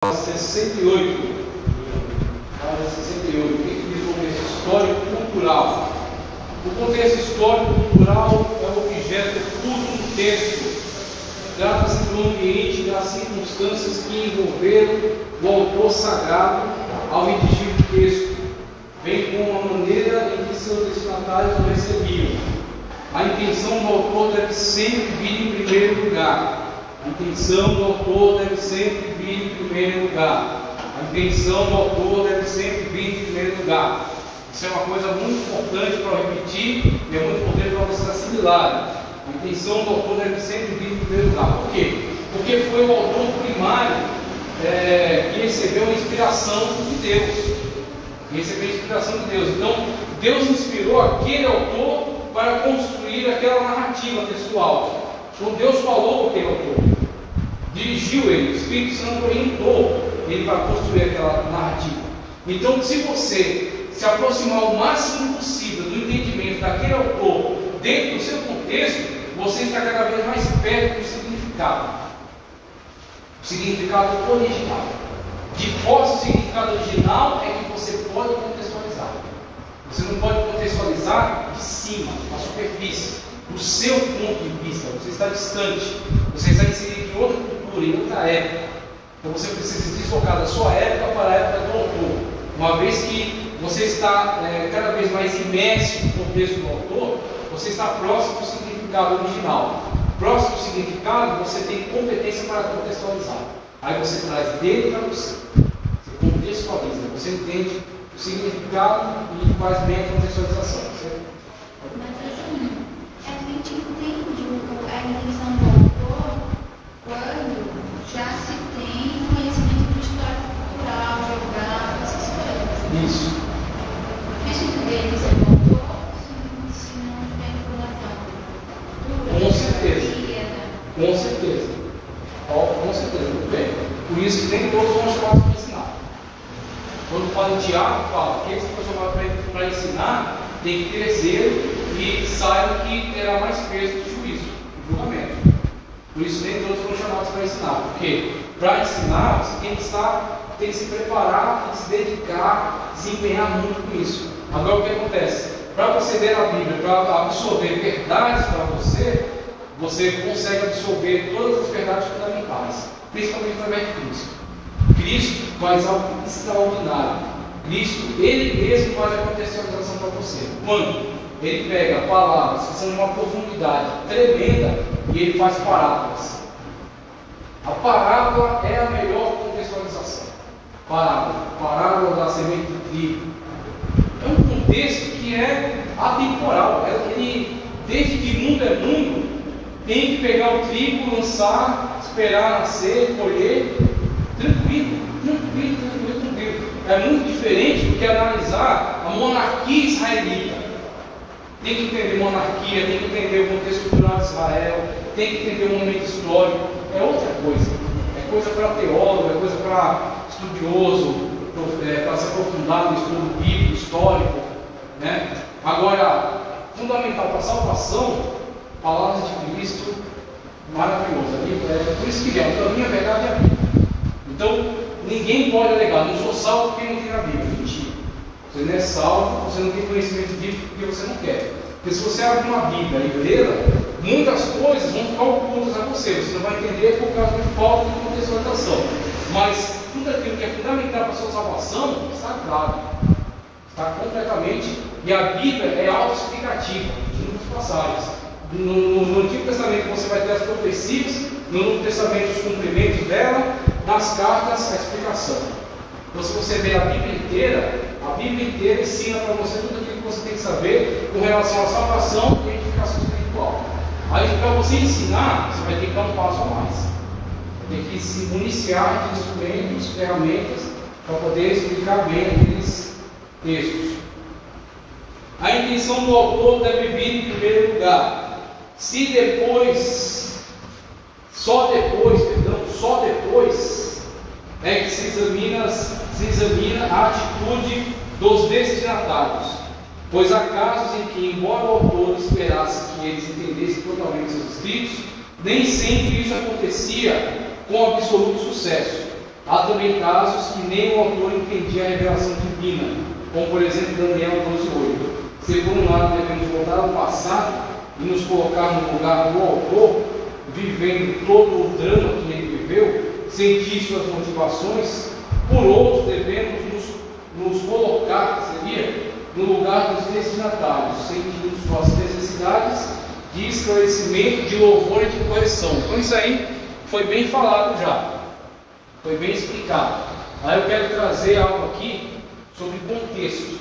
68. Página 68. O que diz o contexto histórico-cultural? O contexto histórico-cultural é o objeto oculto do texto. Trata-se do ambiente e das circunstâncias que envolveram o autor sagrado ao redigir o texto, bem como a maneira em que seus destinatários o recebiam. A intenção do autor deve sempre vir em primeiro lugar. A intenção do autor deve sempre vir em primeiro lugar. A intenção do autor deve sempre vir em primeiro lugar. Isso é uma coisa muito importante para repetir e é muito importante para vocês assimilarem. A intenção do autor deve sempre vir em primeiro lugar. Por quê? Porque foi o autor primário que recebeu a inspiração de Deus. Então, Deus inspirou aquele autor para construir aquela narrativa textual. Então, Deus falou com aquele autor, dirigiu ele, o Espírito Santo orientou ele para construir aquela narrativa. Então, se você se aproximar o máximo possível do entendimento daquele autor dentro do seu contexto, você está cada vez mais perto do significado. O significado original. De posse, o significado original é que você pode contextualizar. Você não pode contextualizar de cima, na superfície, do seu ponto de vista. Você está distante, você está inserido em outra cultura, em outra época. Então você precisa se deslocar da sua época para a época do autor. Uma vez que você está cada vez mais imerso no contexto do autor, você está próximo do significado original. Próximo do significado, você tem competência para contextualizar. Aí você traz dele para você. Você contextualiza, você entende o significado e faz bem a contextualização. Certo? Mas assim, a gente entende a intenção do autor quando já se tem conhecimento de história cultural, geográfica, essas coisas. Isso. Isso entender ser do autor se não tiver informação. Com certeza. Com certeza. Com certeza, muito bem. Por isso que nem todos são chamados para ensinar. Quando fala em Tiago, fala que aqueles que foram chamados para ensinar tem que ter zelo e saibam que terá mais peso de juízo, de julgamento. Por isso nem todos foram chamados para ensinar. Porque para ensinar você tem que se preparar, tem que se dedicar, se empenhar muito com isso. Agora o que acontece? Para você ler a Bíblia, para absorver verdades para você, você consegue absorver todas as verdades fundamentais, principalmente através de Cristo. Cristo faz algo extraordinário. Cristo, Ele mesmo faz a contextualização para você. Quando Ele pega palavras que são de uma profundidade tremenda e Ele faz parábolas. A parábola é a melhor contextualização. Parábola da semente do trigo. É um contexto que é atemporal. Ele, desde que mundo é mundo, tem que pegar o trigo, lançar, esperar nascer, colher, tranquilo. É muito diferente do que analisar a monarquia israelita. Tem que entender monarquia, tem que entender o contexto cultural de Israel, tem que entender o momento histórico. É outra coisa. É coisa para teólogo, é coisa para estudioso, para se aprofundar no estudo bíblico, histórico. Né? Agora, fundamental para a salvação, palavras de Cristo, maravilhoso. Por isso que é, para mim a verdade é a Bíblia. Então, ninguém pode alegar, não sou salvo porque não tem a Bíblia. Mentira. Você não é salvo, você não tem conhecimento bíblico porque você não quer. Porque se você abrir uma Bíblia e lê-la, muitas coisas vão ficar ocultas a você. Você não vai entender por causa de falta de contextualização. Mas tudo aquilo que é fundamental para a sua salvação está claro. Está completamente. E a Bíblia é autoexplicativa, de muitas passagens. No Antigo Testamento você vai ter as profecias, no Novo Testamento os cumprimentos dela, nas cartas a explicação. Então se você ver a Bíblia inteira ensina para você tudo aquilo que você tem que saber com relação à salvação e à edificação espiritual. Aí para você ensinar, você vai ter que dar um passo a mais. Vai ter que se municiar de instrumentos, ferramentas, para poder explicar bem aqueles textos. A intenção do autor deve vir em primeiro lugar. Se depois, só depois é que se examina a atitude dos destinatários. Pois há casos em que, embora o autor esperasse que eles entendessem totalmente seus escritos, nem sempre isso acontecia com absoluto sucesso. Há também casos que nem o autor entendia a revelação divina, como por exemplo Daniel 12:8. Se por um lado devemos voltar ao passado e nos colocar no lugar do autor, vivendo todo o drama que ele viveu, sentir suas motivações, por outro devemos nos colocar, seria, no lugar dos destinatários, sentindo suas necessidades de esclarecimento, de louvor e de correção. Então isso aí foi bem falado já, foi bem explicado. Aí eu quero trazer algo aqui sobre contexto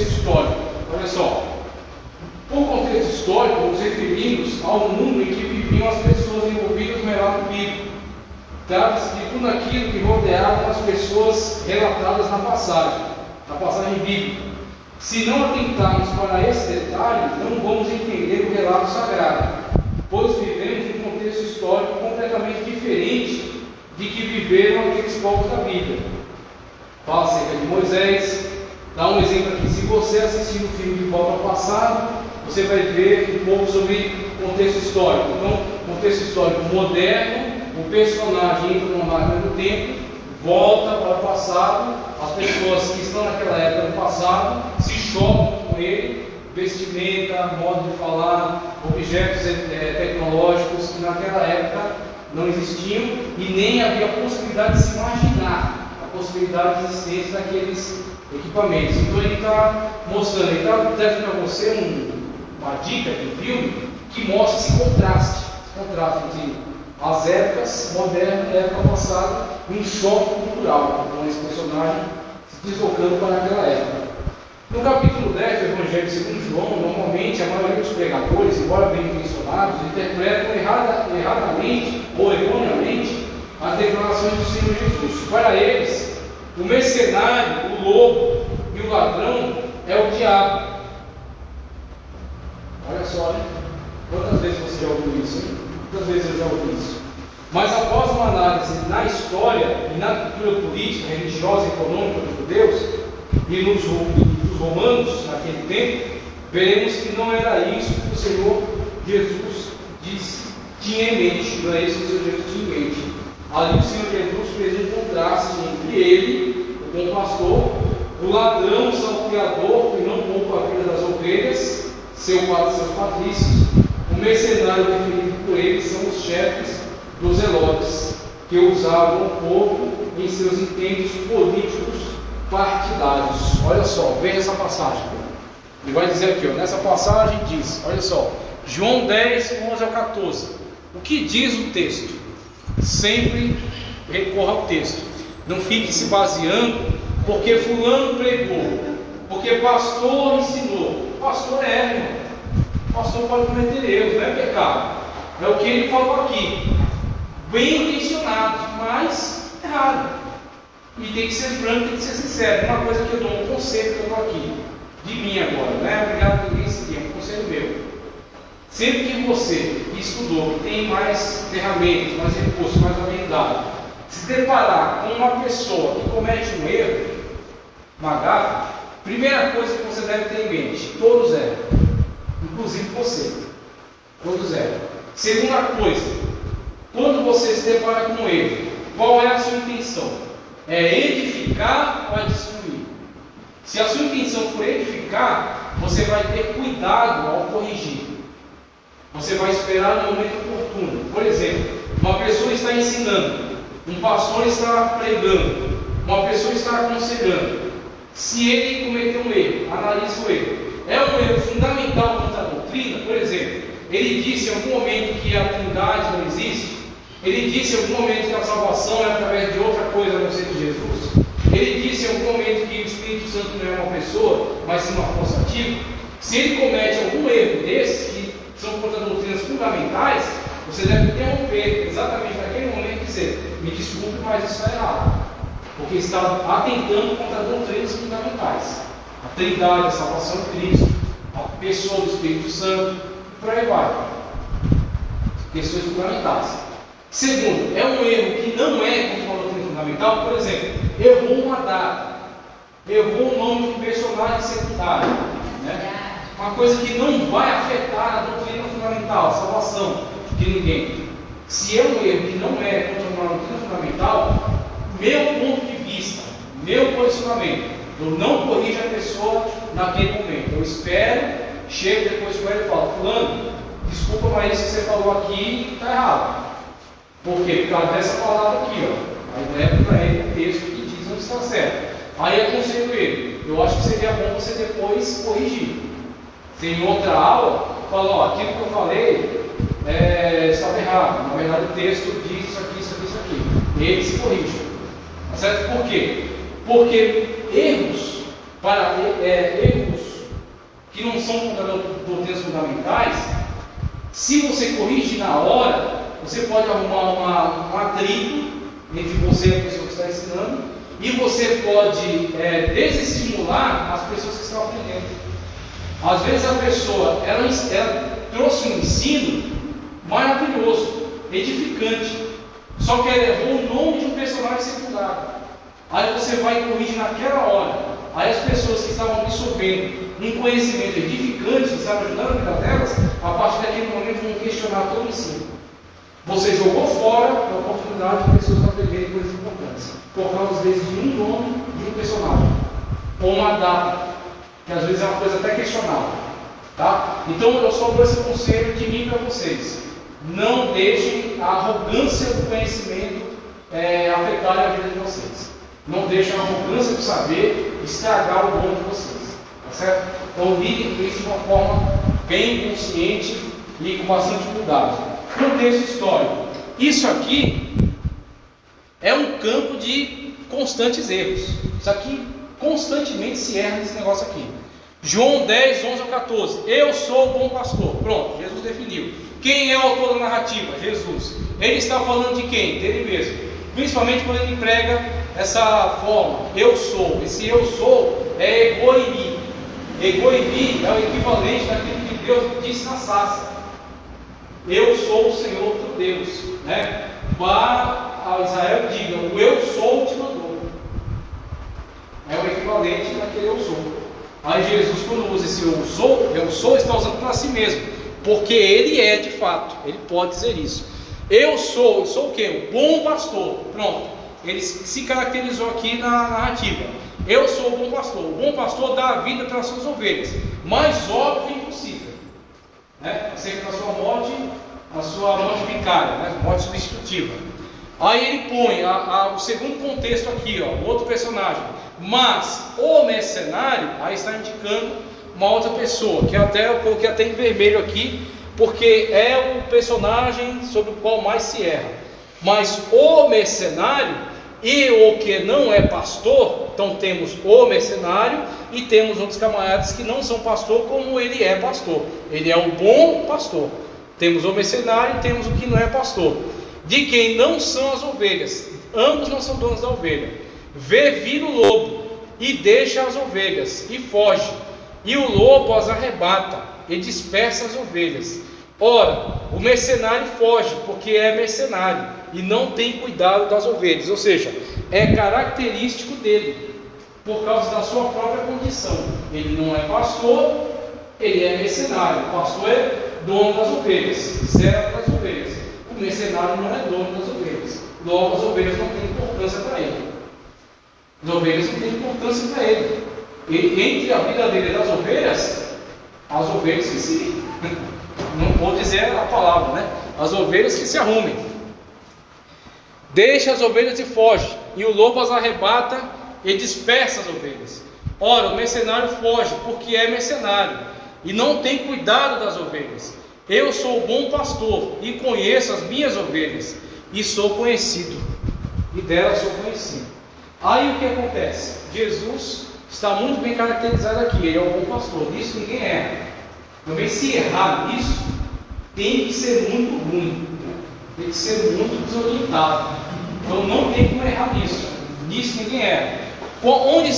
histórico. Olha só, por contexto histórico nos referimos ao mundo em que viviam as pessoas envolvidas no relato bíblico. Trata-se de tudo aquilo que rodeava as pessoas relatadas na passagem bíblica. Se não atentarmos para esse detalhe, não vamos entender o relato sagrado, pois vivemos um contexto histórico completamente diferente de que viveram aqueles povos da Bíblia. Fala acerca de Moisés, dá um exemplo aqui. Se você assistir o filme De Volta ao Passado, você vai ver um pouco sobre contexto histórico. Então, contexto histórico moderno, o personagem entra numa máquina do tempo, volta para o passado, as pessoas que estão naquela época do passado se chocam com ele, vestimenta, modo de falar, objetos tecnológicos que naquela época não existiam e nem havia possibilidade de se imaginar a possibilidade de existência daqueles equipamentos. Então ele está mostrando, ele está trazendo para você uma dica de filme que mostra esse contraste entre as épocas modernas e a época passada, um choque cultural, com esse personagem se deslocando para aquela época. No capítulo 10 do Evangelho segundo João, normalmente a maioria dos pregadores, embora bem intencionados, interpretam erradamente ou erroneamente as declarações do Senhor Jesus. Para eles, o mercenário, o lobo e o ladrão é o diabo. Olha só, né? Quantas vezes você já ouviu isso? Hein? Quantas vezes eu já ouvi isso? Mas após uma análise na história e na cultura política, religiosa e econômica dos judeus e dos romanos naquele tempo, veremos que não era isso que o Senhor Jesus tinha em mente. Não é isso que o Senhor Jesus tinha em mente. Ali o Senhor Jesus fez um contraste entre ele, o bom pastor, o ladrão, o salteador, que não poupa a vida das ovelhas, seus patrícios. O mercenário definido por ele são os chefes dos zelotes, que usavam o povo em seus intentos políticos partidários. Olha só, veja essa passagem. Ele vai dizer aqui, nessa passagem diz, olha só, João 10, 11 ao 14. O que diz o texto? Sempre recorra ao texto. Não fique se baseando porque fulano pregou, porque pastor ensinou. Pastor irmão. Pastor pode cometer erros, não é pecado. É o que ele falou aqui. Bem intencionado, mas errado. E tem que ser franco, tem que ser sincero. Uma coisa que eu dou um conselho que eu estou aqui, de mim agora, não é obrigado a ninguém seguir, é um conselho meu. Sempre que você que estudou, que tem mais ferramentas, mais recursos, mais habilidade, se deparar com uma pessoa que comete um erro, uma gafe, primeira coisa que você deve ter em mente: todos erram, inclusive você. Todos erram. Segunda coisa, quando você se depara com um erro, qual é a sua intenção? É edificar ou é destruir? Se a sua intenção for edificar, você vai ter cuidado ao corrigir. Você vai esperar no momento oportuno. Por exemplo, uma pessoa está ensinando, um pastor está pregando, uma pessoa está aconselhando. Se ele cometer um erro, analise o erro. É um erro fundamental contra a doutrina? Por exemplo, ele disse em algum momento que a Trindade não existe. Ele disse em algum momento que a salvação é através de outra coisa a não ser de Jesus. Ele disse em algum momento que o Espírito Santo não é uma pessoa, mas sim uma força ativa. Se ele comete algum erro desses, que são contra doutrinas fundamentais, você deve interromper exatamente naquele momento e dizer: me desculpe, mas isso está errado, porque está atentando contra doutrinas fundamentais, a Trindade, a salvação de Cristo, a pessoa do Espírito Santo, e por aí vai. Questões fundamentais. Segundo, é um erro que não é contra uma doutrina fundamental. Por exemplo, errou uma data, errou o nome de um personagem secundário, né? Uma coisa que não vai afetar a doutrina fundamental, a salvação de ninguém. Se é um erro que não é contra uma doutrina fundamental, meu ponto de vista, meu posicionamento, eu não corrijo a pessoa naquele momento. Eu espero, chego depois com ele e falo: fulano, desculpa, mas isso que você falou aqui está errado. Por quê? Por causa dessa palavra aqui, ó. Aí levo para ele o texto que diz onde está certo. Aí aconselho ele: eu acho que seria bom você depois corrigir. Se em outra aula, fala: ó, aquilo que eu falei estava errado. Na verdade, o texto diz isso aqui, isso aqui, isso aqui. Ele se corrige. Tá certo? Por quê? Porque erros que não são doutrinas fundamentais, se você corrige na hora, você pode arrumar um atrito entre você e a pessoa que está ensinando, e você pode desestimular as pessoas que estão aprendendo. Às vezes a pessoa ela trouxe um ensino maravilhoso, edificante, só que ela errou o nome de um personagem secundário. Aí você vai corrigir naquela hora. Aí as pessoas que estavam absorvendo um conhecimento edificante, que estava ajudando a vida delas, a partir daquele momento vão questionar todo o ensino. Você jogou fora a oportunidade de pessoas aprenderem coisas importantes, por causa às vezes de um nome de um personagem, ou uma data, que às vezes é uma coisa até questionável. Tá? Então eu só dou esse conselho de mim para vocês: não deixem a arrogância do conhecimento afetar a vida de vocês. Não deixem a arrogância do saber estragar o dom de vocês. Tá certo? Então lidem com isso de uma forma bem consciente e com bastante cuidado. Contexto histórico. Isso aqui é um campo de constantes erros. Isso aqui constantemente se erra nesse negócio aqui. João 10, 11 ao 14. Eu sou o bom pastor. Pronto, Jesus definiu. Quem é o autor da narrativa? Jesus. Ele está falando de quem? Dele mesmo. Principalmente quando ele emprega essa forma, eu sou. Esse eu sou é egoimi. Egoimi é o equivalente daquilo que Deus disse na sarça: eu sou o Senhor teu Deus. Vá a Israel e diga: o eu sou te mandou. É o equivalente daquele eu sou. Aí Jesus, quando usa esse eu sou, está usando para si mesmo, porque ele é de fato, ele pode dizer isso. Eu sou o quê? O bom pastor. Pronto, ele se caracterizou aqui na narrativa. Eu sou o bom pastor. O bom pastor dá a vida pelas suas ovelhas, mais óbvio impossível, acerca da sua morte, a sua morte vicária, morte substitutiva. Aí ele põe o segundo contexto aqui, o outro personagem. Mas o mercenário, aí está indicando uma outra pessoa, que até eu coloquei até em vermelho aqui, porque é o personagem sobre o qual mais se erra. Mas o mercenário e o que não é pastor, então temos o mercenário e temos outros camaradas que não são pastor, como ele é pastor. Ele é o bom pastor. Temos o mercenário e temos o que não é pastor, de quem não são as ovelhas. Ambos não são donos da ovelha. Vê vir o lobo e deixa as ovelhas e foge, e o lobo as arrebata e dispersa as ovelhas. Ora, o mercenário foge porque é mercenário e não tem cuidado das ovelhas, ou seja, é característico dele, por causa da sua própria condição. Ele não é pastor, ele é mercenário. O pastor é dono das ovelhas, servo das ovelhas. O mercenário não é dono das ovelhas, logo as ovelhas não têm importância para ele. As ovelhas não têm importância para ele. E entre a vida dele e das ovelhas, as ovelhas que se... não vou dizer a palavra, as ovelhas que se arrumem. Deixa as ovelhas e foge, e o lobo as arrebata e dispersa as ovelhas. Ora, o mercenário foge porque é mercenário e não tem cuidado das ovelhas. Eu sou o bom pastor e conheço as minhas ovelhas e sou conhecido, e delas sou conhecido. Aí o que acontece? Jesus está muito bem caracterizado aqui, ele é o bom pastor, nisso ninguém erra. Também se errar nisso, tem que ser muito ruim, tem que ser muito desorientado. Então não tem como errar nisso, nisso ninguém erra. Onde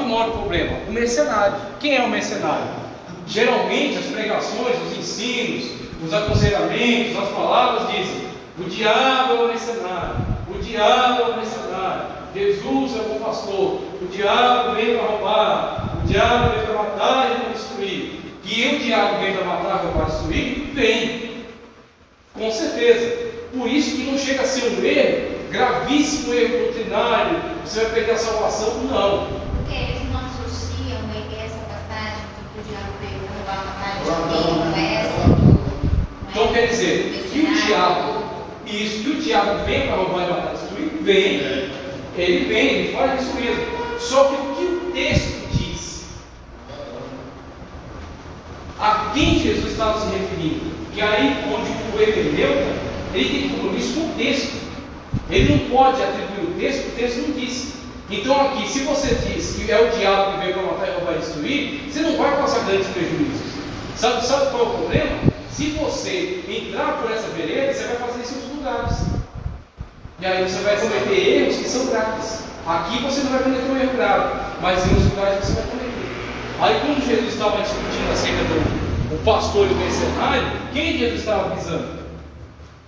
mora o problema? O mercenário. Quem é o mercenário? Geralmente as pregações, os ensinos, os aconselhamentos, as palavras dizem: o diabo é o mercenário, o diabo é o mercenário. Jesus é o bom pastor, o diabo veio para roubar, o diabo veio para matar e para destruir. Que o diabo veio para matar e para destruir? Vem, com certeza. Por isso que não chega a ser um erro, gravíssimo erro doutrinário, você vai perder a salvação, não. Porque eles não associam essa passagem que o diabo veio para roubar, matar e destruir, Então quer dizer, que o diabo, isso, que o diabo vem para roubar e matar e destruir, vem. Ele faz isso mesmo. Só que o que o texto diz, a quem Jesus estava se referindo, que aí onde o hermeneuta, ele tem compromisso com o texto. Ele não pode atribuir o texto não disse. Então aqui, se você diz que é o diabo que veio para matar e roubar e destruir, você não vai causar grandes prejuízos. Sabe qual é o problema? Se você entrar por essa vereda, você vai fazer isso em outros lugares. E aí você vai cometer erros que são graves. Aqui você não vai cometer um erro grave, mas em outros lugares você vai cometer. Aí quando Jesus estava discutindo acerca do pastor e o mercenário, quem Jesus estava avisando?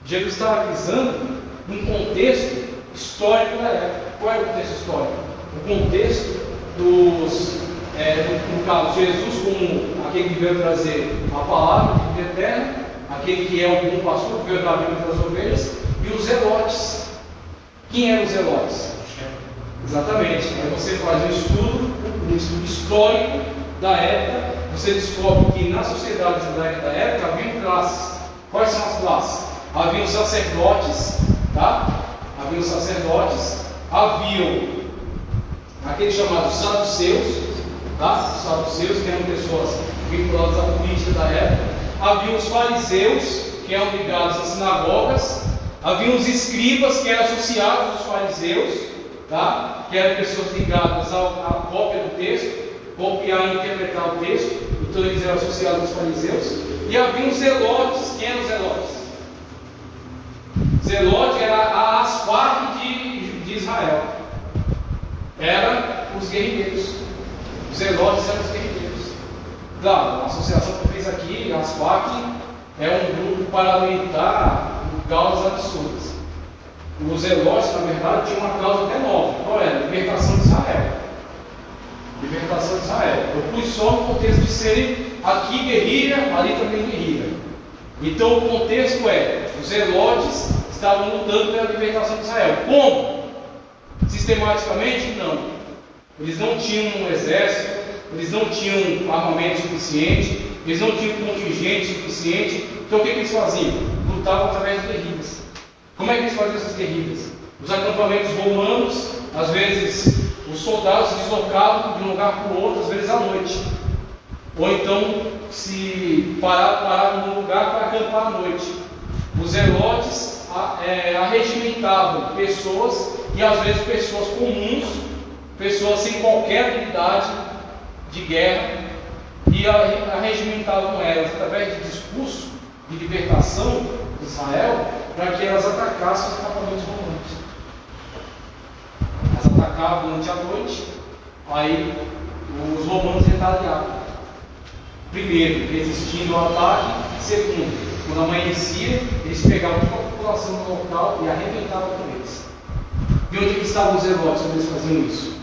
Jesus estava avisando um contexto histórico da época. Qual era o contexto histórico? O contexto no caso, Jesus como aquele que veio trazer a palavra de vida eterna, aquele que é o bom pastor, que veio dar a vida das ovelhas, e os zelotes. Quem eram os zelotes? Exatamente. Aí você faz um estudo histórico da época, você descobre que na sociedade judaica da época havia classes. Quais são as classes? Havia os sacerdotes, tá? Havia os sacerdotes, haviam aqueles chamados saduceus, tá? Os saduceus, que eram pessoas vinculadas à política da época. Havia os fariseus, que eram ligados às sinagogas. Havia os escribas, que eram associados aos fariseus, tá? Que eram pessoas ligadas à cópia do texto, copiar e interpretar o texto. Então eles eram associados aos fariseus. E havia os zelotes. Quem eram os zelotes? Zelote era a Asparque de Israel. Era os guerreiros. Os zelotes eram os guerreiros. Claro, a associação que fez aqui, a Asparque, é um grupo paramilitar com causas absurdas. Os zelotes, na verdade, tinham uma causa até nova. Qual era? Libertação de Israel. Libertação de Israel. Eu pus só no contexto de serem aqui guerrilha, ali também guerrilha. Então o contexto é: os zelotes estavam lutando pela libertação de Israel. Como? Sistematicamente? Não. Eles não tinham um exército, eles não tinham armamento suficiente, eles não tinham contingente suficiente. Então o que eles faziam? Lutavam através de guerrilhas. Como é que eles faziam essas guerrilhas? Os acampamentos romanos, às vezes os soldados se deslocavam de um lugar para o outro, às vezes à noite. Ou então se paravam num lugar para acampar à noite. Os zelotes arregimentavam pessoas, e às vezes pessoas comuns, pessoas sem qualquer habilidade de guerra, e arregimentavam elas através de discurso de libertação de Israel, para que elas atacassem os acampamentos romanos. Elas atacavam durante a noite, aí os romanos retaliavam. Primeiro, resistindo ao ataque. Segundo, quando amanhecia, eles pegavam toda a população do local e arrebentavam com eles. E onde estavam os zelotes quando eles faziam isso?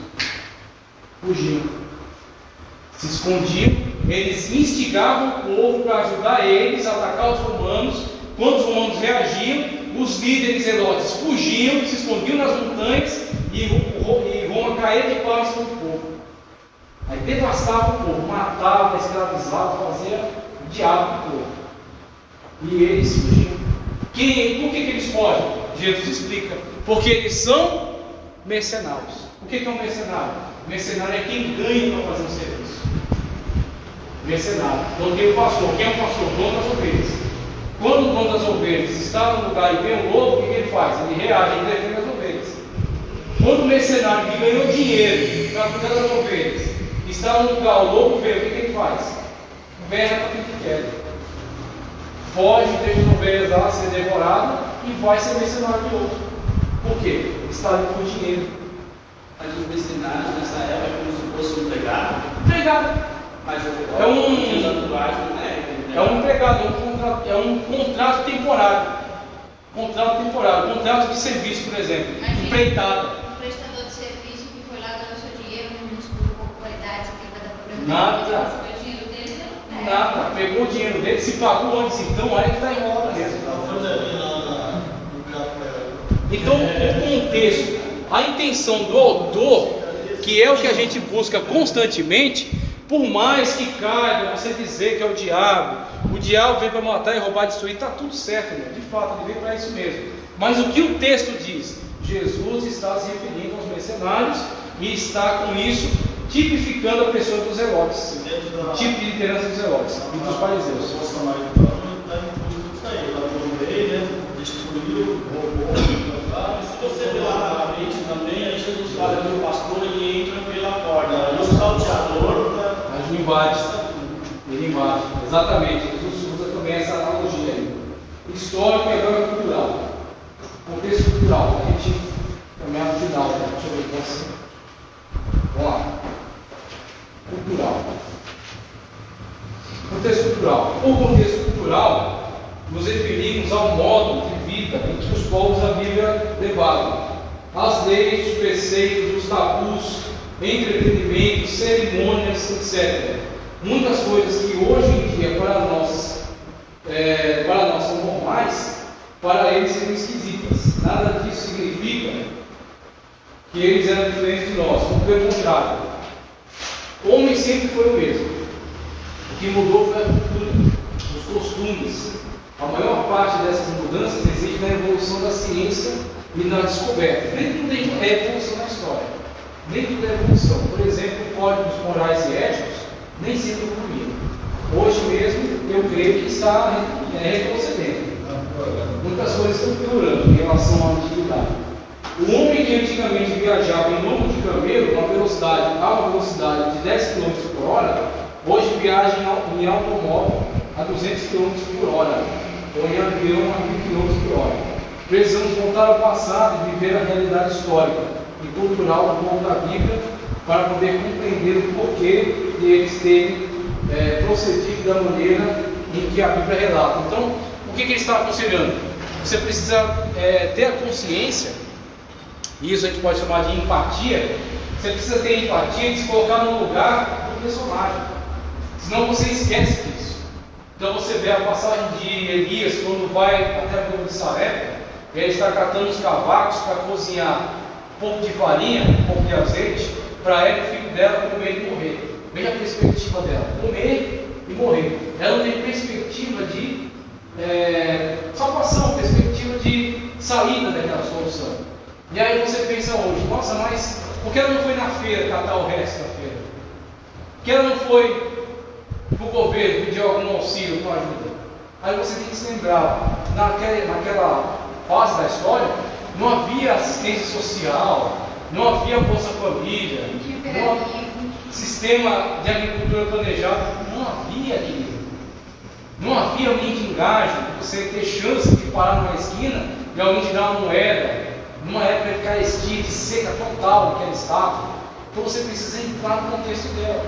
Fugiam. Se escondiam. Eles instigavam o povo para ajudar eles a atacar os romanos. Quando os romanos reagiam, os líderes zelotes fugiam, se escondiam nas montanhas, e Roma caía de pau sobre o povo. Aí devastava o povo, matava, escravizava, fazia o diabo do povo. E eles fugiam. Por que eles fogem? Jesus explica. Porque eles são mercenários. O que é um mercenário? Mercenário é quem ganha para fazer um serviço. Mercenário. Então tem o pastor. Quem é o pastor? O dono das ovelhas. Quando o dono das ovelhas está no lugar e vê um lobo, o que ele faz? Ele reage, ele defende as ovelhas. Quando o mercenário que ganhou dinheiro para cuidar das ovelhas está no lugar, o lobo vê, o que ele faz? Berra para quem quer. Foge, deixa as ovelhas lá ser devorado e vai ser mercenário de outro. Por quê? Ele está ali por dinheiro. Mas os mercenários nessa época é como se fosse um empregado. Empregado. Mas É um empregado, é um contrato temporário. Contrato de serviço, por exemplo. Empreitada. Um prestador de serviço que foi lá ganhou seu dinheiro, não descobriu com qualidade, que vai dar problema. Nada. Pegou o dinheiro dele, se pagou antes, então aí que está enrolado mesmo. Então, o contexto, a intenção do autor, que é o que a gente busca constantemente, por mais que caiba você dizer que é o diabo veio para matar e roubar e destruir, está tudo certo, né? De fato, ele veio para isso mesmo. Mas o que o texto diz? Jesus está se referindo aos mercenários e está com isso tipificando a pessoa dos zelotes, o tipo de liderança dos zelotes e dos fariseus. O Bolsonaro está incluindo isso aí, ela veio, né? Destruiu, roubou, se você ver lá na frente também, aí a gente fala que o pastor ele entra pela porta, e o salteador Mas ele invade, exatamente. Jesus usa também essa analogia aí. Histórico e agora cultural. Contexto cultural. A gente caminhar no final, né? Deixa eu ver aqui assim. Vamos lá. Cultural. Contexto cultural. Por contexto cultural, nos referimos ao modo de vida em que os povos da Bíblia levavam. As leis, os preceitos, os tabus, entretenimentos, cerimônias, etc. Muitas coisas que hoje em dia para nós são normais, para eles são esquisitas. Nada disso significa que eles eram diferentes de nós, pelo contrário. O homem sempre foi o mesmo. O que mudou foi a cultura, os costumes. A maior parte dessas mudanças reside na evolução da ciência e na descoberta. Nem tudo é evolução na história. Nem tudo é evolução. Por exemplo, códigos morais e éticos nem sempre evoluíram. Hoje mesmo, eu creio que está retrocedendo. Muitas coisas estão piorando em relação à antiguidade. O homem que antigamente viajava em lombo de camelo, a uma velocidade de 10 km por hora, hoje viaja em automóvel a 200 km por hora, ou em avião a 1000 km por hora. Precisamos voltar ao passado e viver a realidade histórica e cultural do povo da Bíblia para poder compreender o porquê de eles terem procedido da maneira em que a Bíblia relata. Então, o que ele está aconselhando? Você precisa ter a consciência, e isso a gente pode chamar de empatia. Você precisa ter empatia e se colocar no lugar do personagem, senão você esquece disso. Então você vê a passagem de Elias quando vai até a Torre de Sarepta, ele está catando os cavacos para cozinhar um pouco de farinha, um pouco de azeite, para ela e o filho dela comer e morrer. Veja a perspectiva dela, comer e morrer. Ela não tem perspectiva de salvação, perspectiva de saída daquela solução. E aí você pensa hoje, nossa, mas por que ela não foi na feira catar o resto da feira? Por que ela não foi para o governo pedir algum auxílio com ajuda? Aí você tem que se lembrar, naquela fase da história, não havia assistência social, não havia Bolsa Família, não havia sistema de agricultura planejado, não havia aquilo. Não havia mendigagem, você ter chance de parar numa esquina e alguém te dar uma moeda, numa época de carestia, de seca total naquele estado. Então você precisa entrar no contexto dela,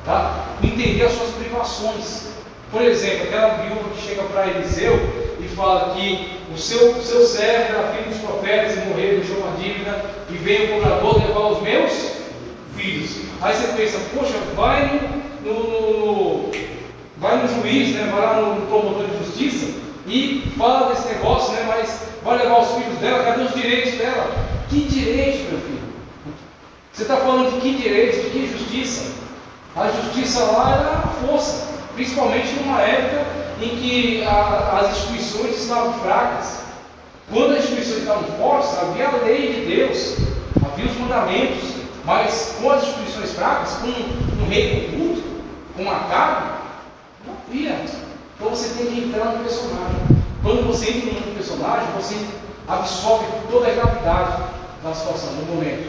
tá? Entender as suas privações. Por exemplo, aquela viúva que chega para Eliseu e fala que o seu servo era filho dos profetas e morreu, deixou uma dívida, e veio o cobrador levar os meus filhos. Aí você pensa, poxa, vai no juiz, né, vai lá no promotor de justiça e fala desse negócio, né, mas vai levar os filhos dela, cadê os direitos dela? Que direitos, meu filho? Você está falando de que direitos, de que justiça? A justiça lá era a força, principalmente numa época em que as instituições estavam fracas. Quando as instituições estavam fortes, havia a lei de Deus, havia os mandamentos, mas com as instituições fracas, com um rei corrupto, com uma carne, não havia. Então você tem que entrar no personagem. Quando você entra no personagem, você absorve toda a gravidade da situação, no momento.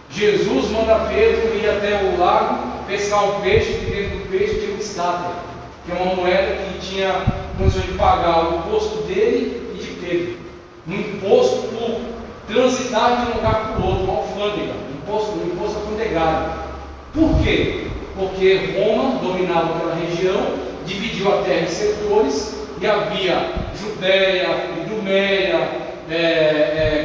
Jesus manda Pedro ir até o lago, pescar um peixe, e dentro do peixe tinha um estátua, que é uma moeda que tinha condições de pagar o imposto dele e de Pedro. Um imposto por transitar de um lugar para o outro, uma alfândega, um imposto alfandegário. Por quê? Porque Roma dominava aquela região, dividiu a terra em setores, e havia Judéia, Idumeia,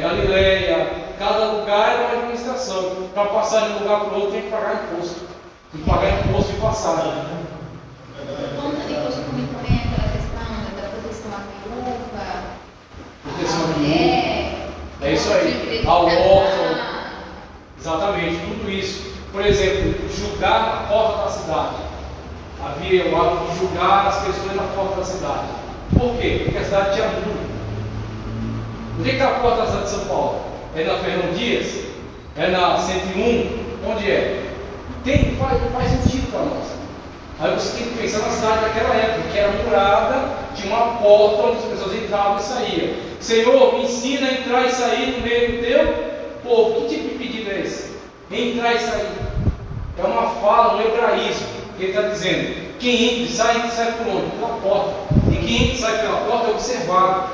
Galileia. Cada lugar era uma administração. Para passar de um lugar para o outro, tem que pagar imposto. Tem que pagar imposto de passagem. Por conta de costume também aquela questão da proteção à viúva, Proteção à mulher, É isso aí. A órfão. Exatamente, tudo isso. Por exemplo, julgar na porta da cidade. Havia o hábito de julgar as pessoas na porta da cidade. Por quê? Porque a cidade tinha muro. Onde é que está a porta da cidade de São Paulo? É na Fernão Dias? É na 101? Onde é? Faz sentido para nós. Aí você tem que pensar na cidade daquela época, que era murada, tinha uma porta onde as pessoas entravam e saíam. Senhor, me ensina a entrar e sair no meio do teu povo. Que tipo de pedido é esse? Entrar e sair. É uma fala, um hebraísmo, que ele está dizendo. Quem entra e sai por onde? Pela porta. E quem entra e sai pela porta é observado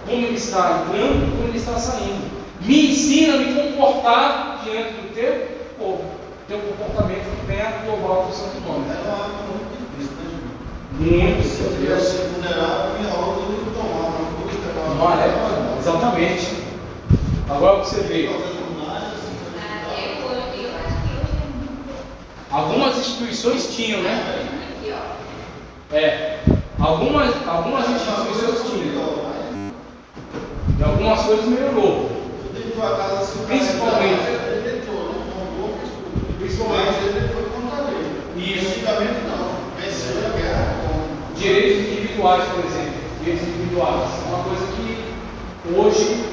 como ele está entrando e como ele está saindo. Me ensina a me comportar diante do teu povo. Teu comportamento que venha a louvar o santo nome. É uma arma muito difícil, né, irmão? Muito. Se eu tivesse vulnerável, minha ordem não tomava, não podia pegar uma Não é? Exatamente. Agora você vê. Algumas instituições tinham, né? Algumas instituições tinham. E algumas coisas melhorou. Principalmente. Isso. Antigamente não. Venceu a guerra. Direitos individuais, por exemplo. Direitos individuais. É uma coisa que hoje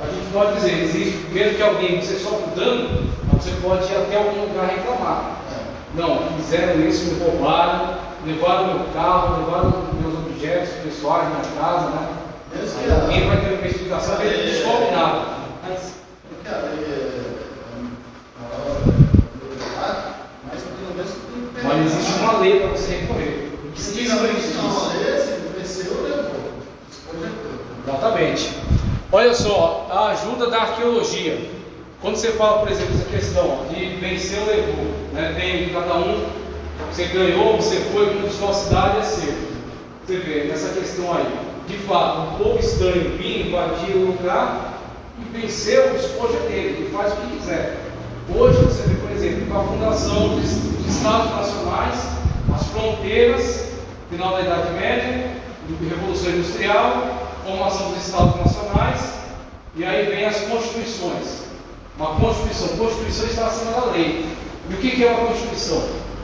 a gente pode dizer, existe, mesmo que alguém você sofra dano, você pode ir até algum lugar reclamar. Não, fizeram isso, me roubaram, levaram meu carro, levaram meus objetos pessoais, minha casa, né? Aí alguém vai ter uma investigação, ele não descobre nada. Mas existe uma lei para você recorrer. O que se diz Exatamente. Olha só, a ajuda da arqueologia. Quando você fala, por exemplo, essa questão de venceu, levou, né? Tem cada um, você ganhou, você foi, conquistou a cidade, é seu. Você vê nessa questão aí, de fato, um povo estranho vinha, invadia o lugar e venceu o esposo dele, ele faz o que quiser. Hoje você vê, por exemplo, com a fundação dos Estados Nacionais, as fronteiras, final da Idade Média, Revolução Industrial, formação dos Estados Nacionais, e aí vem as constituições. Uma Constituição está acima da lei. E o que é uma Constituição?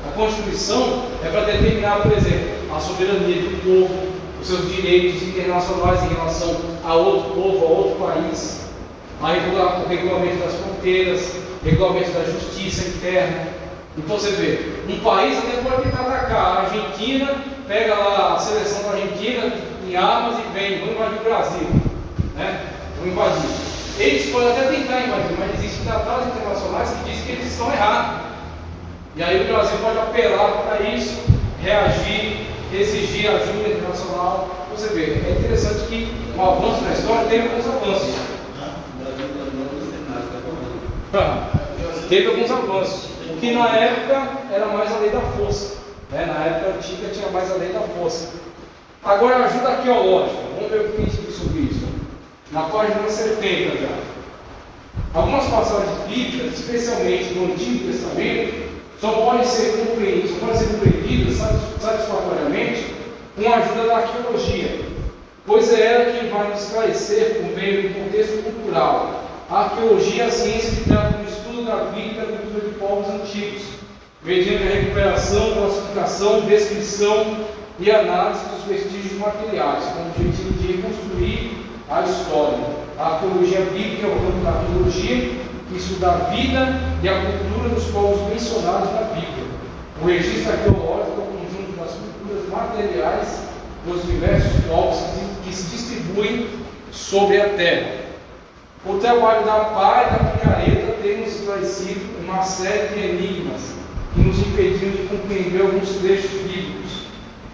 A Constituição é para determinar, por exemplo, a soberania do povo, os seus direitos internacionais em relação a outro povo, a outro país, o regulamento das fronteiras, regulamento da justiça interna. Então você vê, um país até pode tentar atacar a Argentina, pega lá a seleção da Argentina em armas e vem, vão invadir o Brasil, né? Vão invadir. Eles podem até tentar invadir, mas existem tratados internacionais que dizem que eles estão errados. E aí o Brasil pode apelar para isso, reagir, exigir ajuda internacional. Você vê, é interessante que o avanço na história teve alguns avanços. Teve alguns avanços, que na época era mais a lei da força, né? Na época antiga tinha mais a lei da força. Agora a ajuda arqueológica, vamos ver o que a gente diz sobre isso. Na página 70 já. Algumas passagens bíblicas, especialmente do Antigo Testamento, só podem ser compreendidas satisfatoriamente com a ajuda da arqueologia, pois é ela que vai nos esclarecer por meio do contexto cultural. A arqueologia é a ciência que trata do estudo da vida e da cultura de povos antigos, mediante a recuperação, classificação, descrição e análise dos vestígios materiais, com o objetivo de reconstruir a história. A arqueologia bíblica é o campo da arqueologia, que estuda a vida e a cultura dos povos mencionados na Bíblia. O registro arqueológico é o conjunto das culturas materiais dos diversos povos que se distribuem sobre a terra. O trabalho da pá e da picareta tem nos esclarecido uma série de enigmas que nos impediram de compreender alguns trechos bíblicos.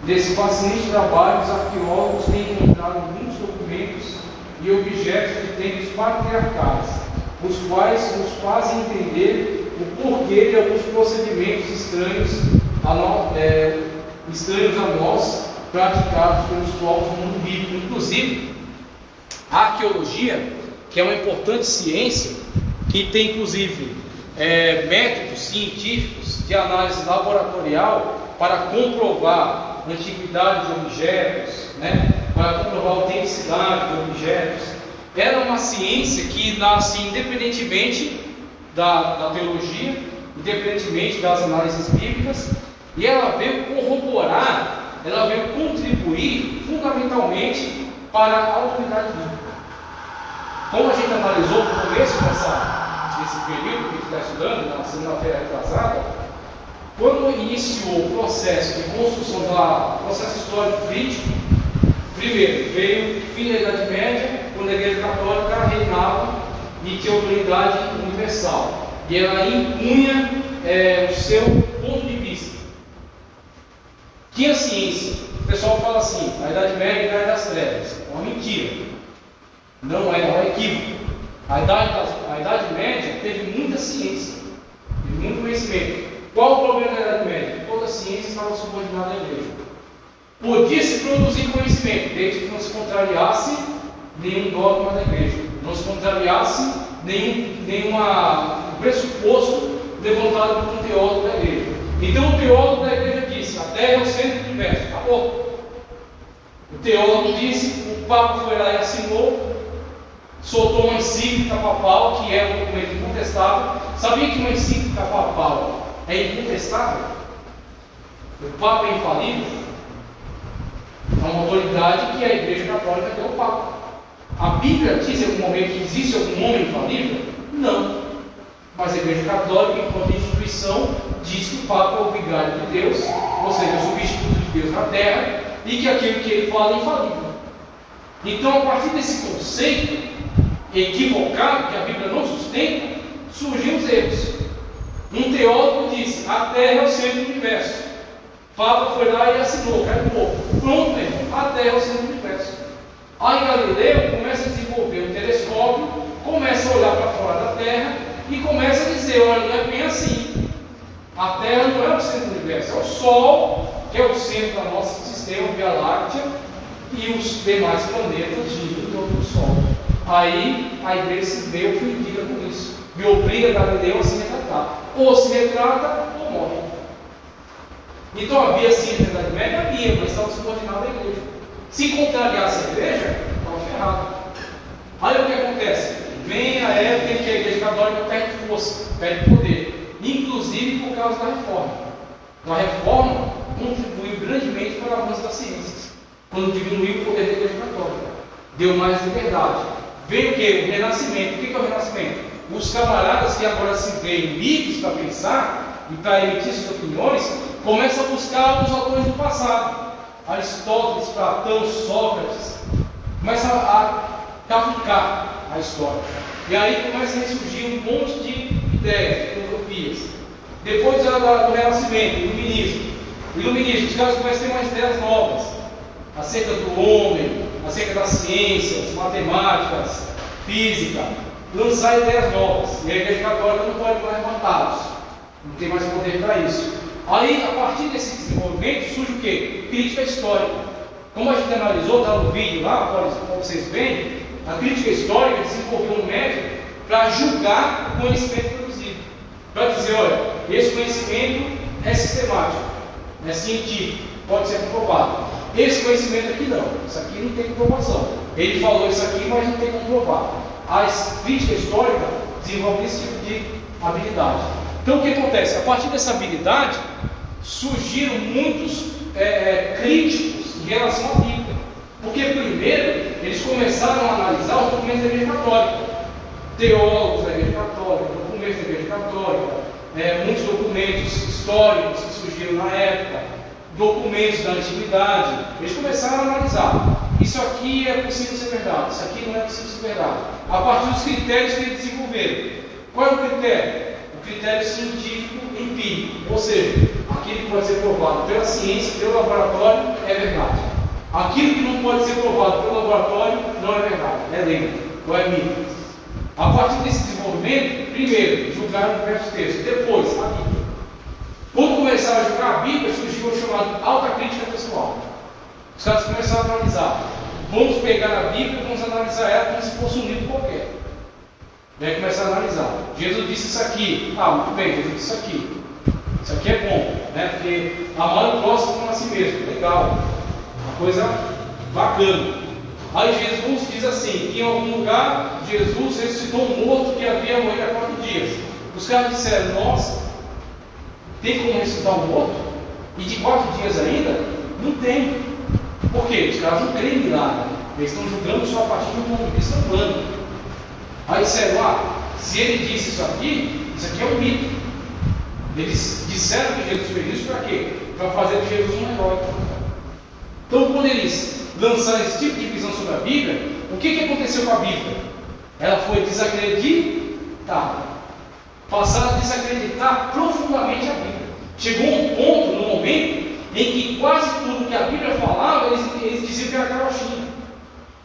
Nesse fascinante trabalho, os arqueólogos têm encontrado muitos documentos e objetos de tempos patriarcais, os quais nos fazem entender o porquê de alguns procedimentos estranhos a nós, praticados pelos povos do mundo bíblico. Inclusive, a arqueologia, que é uma importante ciência, que tem inclusive métodos científicos de análise laboratorial para comprovar a antiguidade de objetos, né? Para comprovar a autenticidade de objetos. Ela é uma ciência que nasce independentemente da teologia, independentemente das análises bíblicas, e ela veio corroborar, ela veio contribuir fundamentalmente para a autoridade bíblica. Como a gente analisou no começo desse período que a gente está estudando, na segunda-feira retrasada, quando iniciou o processo de construção do processo histórico crítico, primeiro veio o fim da Idade Média, quando a Igreja Católica reinava e tinha autoridade universal, e ela impunha o seu ponto de vista. Tinha ciência. O pessoal fala assim: a Idade Média é a Idade das Trevas. É uma mentira. Não é um equívoco. A Idade Média teve muita ciência, teve muito conhecimento. Qual o problema da Idade Média? Toda a ciência estava subordinada à Igreja. Podia-se produzir conhecimento, desde que não se contrariasse nenhum dogma da Igreja, não se contrariasse nenhum pressuposto levantado por um teólogo da Igreja. Então o teólogo da Igreja disse: a Terra é o centro do universo. Acabou. O teólogo disse, o Papa foi lá e assinou, soltou uma encíclica papal, que é um documento incontestável. Sabia que uma encíclica papal é incontestável? O Papa é infalível? É uma autoridade que a Igreja Católica deu ao Papa. A Bíblia diz em algum momento que existe algum homem infalível? Não. Mas a Igreja Católica, enquanto instituição, diz que o Papa é o vigário de Deus, ou seja, o substituto de Deus na Terra, e que aquilo que ele fala é infalível. Então, a partir desse conceito equivocado, que a Bíblia não sustenta, surgiram os erros. Um teólogo disse: a Terra é o centro do universo. Papa foi lá e assinou, carimbou. Pronto, irmão, a Terra é o centro do universo. Aí Galileu começa a desenvolver um telescópio, começa a olhar para fora da Terra e começa a dizer: olha, não é bem assim. A Terra não é o centro do universo, é o Sol, que é o centro do nosso sistema, Via Láctea, e os demais planetas giram em torno do Sol. Aí a Igreja se vê ofendida com isso, e obriga Galileu a se retratar. Ou se retrata ou morre. Então havia ciência da Idade Média? Havia, mas estava subordinado à Igreja. Se contrariasse a Igreja, estava ferrado. Aí o que acontece? Vem a época em que a Igreja Católica perde força, perde poder, inclusive por causa da reforma. Então a reforma contribuiu grandemente para o avanço das ciências, quando diminuiu o poder da Igreja Católica, deu mais liberdade. Veio o que? O Renascimento. O que é o Renascimento? Os camaradas que agora se veem livres para pensar e para emitir suas opiniões, começam a buscar os autores do passado. Aristóteles, Platão, Sócrates, começam a cavucar a história. E aí começa a ressurgir um monte de ideias, de utopias. Depois do Renascimento, o Iluminismo, os caras começam a ter mais ideias novas acerca do homem, acerca das ciências, matemáticas, física, lançar ideias novas. E a Igreja Católica não pode mais matá-los, não tem mais poder para isso. Aí, a partir desse desenvolvimento, surge o quê? Crítica histórica. Como a gente analisou, está no vídeo lá, como vocês veem, a crítica histórica desenvolveu um método para julgar o conhecimento produzido. Para dizer: olha, esse conhecimento é sistemático, é científico, pode ser comprovado. Esse conhecimento aqui não, isso aqui não tem comprovação. Ele falou isso aqui, mas não tem como provar. A crítica histórica desenvolve esse tipo de habilidade. Então o que acontece? A partir dessa habilidade, surgiram muitos críticos em relação à Bíblia. Porque primeiro, eles começaram a analisar os documentos da Igreja Católica. Teólogos da Igreja Católica, documentos da Igreja Católica, muitos documentos históricos que surgiram na época, documentos da antiguidade. Eles começaram a analisar: isso aqui é possível ser verdade, isso aqui não é possível ser verdade, a partir dos critérios que eles desenvolveram. Qual é o critério? O critério científico empírico, ou seja, aquilo que pode ser provado pela ciência, pelo laboratório, é verdade. Aquilo que não pode ser provado pelo laboratório não é verdade, é lenda, ou é mito. A partir desse desenvolvimento, primeiro, julgaram diversos textos, depois a Bíblia. Quando começaram a julgar a Bíblia, surgiu o chamado alta crítica pessoal. Os caras começaram a analisar: vamos pegar a Bíblia e vamos analisar ela como se fosse um livro qualquer. E aí começaram a analisar: Jesus disse isso aqui, muito bem, Jesus disse isso aqui. Isso aqui é bom, né? Porque amar o próximo como a si mesmo, legal, uma coisa bacana. Aí Jesus diz assim, que em algum lugar Jesus ressuscitou um morto que havia morrido há 4 dias. Os caras disseram, nossa, tem como ressuscitar um morto? E de 4 dias ainda? Não tem. Por quê? Os caras não creem em milagre. Eles estão julgando só a partir do ponto de vista humano. Aí disseram, se ele disse isso aqui é um mito. Eles disseram que Jesus fez isso para quê? Para fazer de Jesus um herói. Então, quando eles lançaram esse tipo de visão sobre a Bíblia, o que aconteceu com a Bíblia? Ela foi desacreditada. Passaram a desacreditar profundamente a Bíblia. Chegou um ponto, no momento, em que quase tudo que a Bíblia falava, eles diziam que era carochinha.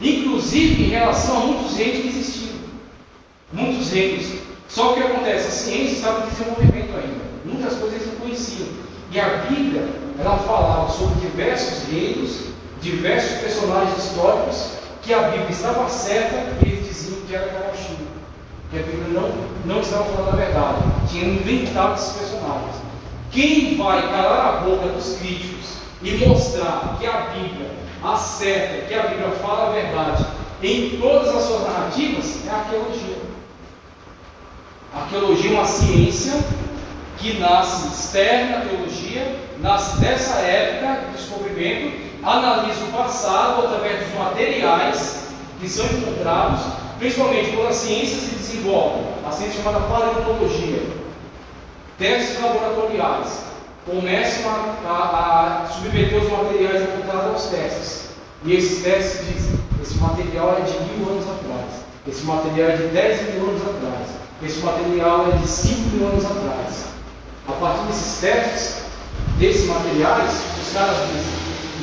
Inclusive em relação a muitos reinos que existiam. Muitos reinos. Só que o que acontece? A ciência estava em desenvolvimento ainda. Muitas coisas eles não conheciam. E a Bíblia, ela falava sobre diversos reinos, diversos personagens históricos, que a Bíblia estava certa e eles diziam que era carochinha. Que a Bíblia não estava falando a verdade. Tinham inventado esses personagens. Quem vai calar a boca dos críticos e mostrar que a Bíblia acerta, que a Bíblia fala a verdade em todas as suas narrativas, é a arqueologia. A arqueologia é uma ciência que nasce externa à teologia, nasce dessa época de descobrimento, analisa o passado através dos materiais que são encontrados, principalmente quando a ciência se desenvolve, a ciência chamada paleontologia, testes laboratoriais, começam a submeter os materiais encontrados aos testes, e esses testes dizem, esse material é de 1000 anos atrás, esse material é de 10.000 anos atrás, esse material é de 5.000 anos atrás. A partir desses testes, desses materiais, os caras dizem,